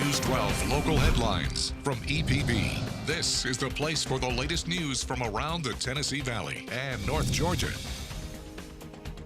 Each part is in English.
News 12 local headlines from EPB. This is the place for the latest news from around the Tennessee Valley and North Georgia.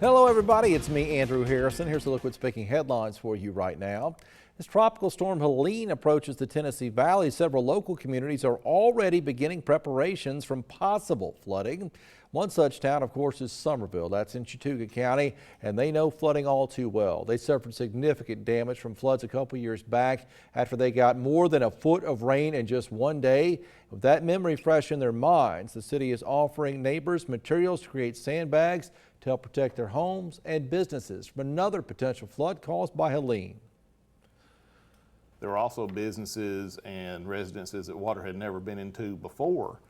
Hello everybody, it's me, Andrew Harrison. Here's a look at what's making headlines for you right now. As Tropical Storm Helene approaches the Tennessee Valley, several local communities are already beginning preparations from possible flooding. One such town, of course, is Summerville. That's in Chattooga County, and they know flooding all too well. They suffered significant damage from floods a couple years back after they got more than a foot of rain in just one day. With that memory fresh in their minds, the city is offering neighbors materials to create sandbags to help protect their homes and businesses from another potential flood caused by Helene. There were also businesses and residences that water had never been into before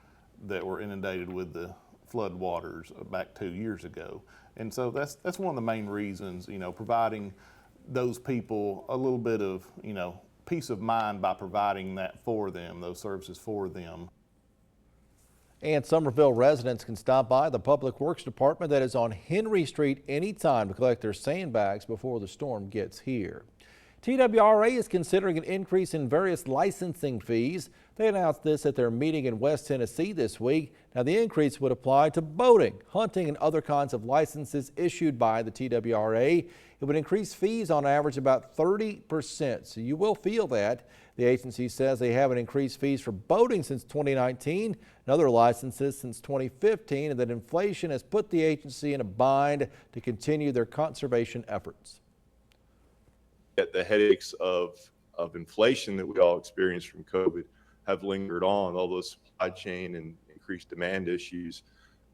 that were inundated with the flood waters back 2 years ago. And so that's one of the main reasons, providing those people a little bit of, peace of mind by providing that for them, those services for them. And Summerville residents can stop by the Public Works Department that is on Henry Street anytime to collect their sandbags before the storm gets here. TWRA is considering an increase in various licensing fees. They announced this at their meeting in West Tennessee this week. Now, the increase would apply to boating, hunting, and other kinds of licenses issued by the TWRA. It would increase fees on average about 30%, so you will feel that. The agency says they haven't increased fees for boating since 2019 and other licenses since 2015, and that inflation has put the agency in a bind to continue their conservation efforts. The headaches of inflation that we all experienced from COVID have lingered on. All those supply chain and increased demand issues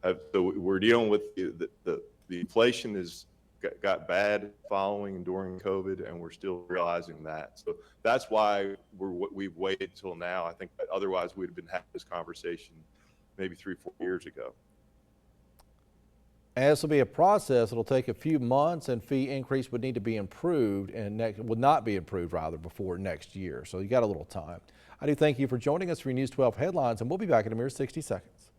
so we're dealing with the inflation has got bad following and during COVID, and we're still realizing that. So that's why we've waited till now. I think that otherwise we'd have been having this conversation maybe 3-4 years ago. As will be a process, it'll take a few months, and fee increase would need to be improved and would not be improved before next year. So you got a little time. I do thank you for joining us for your News 12 headlines, and we'll be back in a mere 60 seconds.